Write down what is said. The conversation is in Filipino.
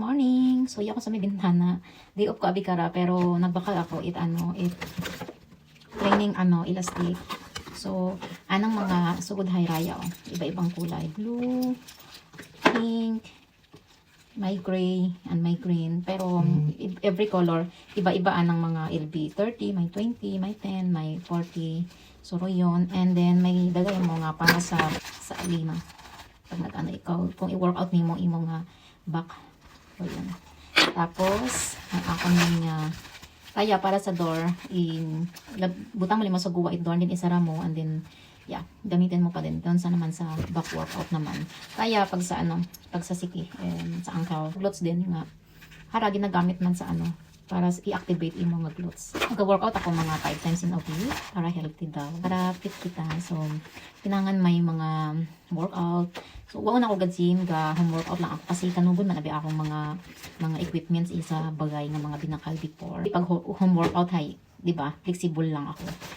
Morning! So, ako sa may bintana. Day off ko abikara, pero nagbakal ako it training elastic. So, anang mga sugod hayraya, oh. Iba-ibang kulay. Blue, pink, may gray, and may green. Pero, every color, iba-iba anang mga LB. 30, may 20, may 10, may 40. So, yun. And then, may dagay mo nga para sa alima. Pag ikaw, kung i-workout nimo imo nga back. So, yun. Tapos, may ako niya kaya para sa door, butang mo lima sa guwa, door din isara mo, and then, yeah, gamitin mo pa din. Doon sa naman sa back workout naman. Kaya, pag sa siki, sa ankle, glutes din nga, hara, ginagamit man sa para i-activate yung mga glutes. Mag-workout ako mga 5 times in a week para healthy daw. Para fit kita. So, kinangan may mga workout. So, wala na ako gym, home workout lang ako. Kasi kanugod man nabi akong mga equipments isa bagay ng mga binakal before. Pag home workout, di ba? Flexible lang ako.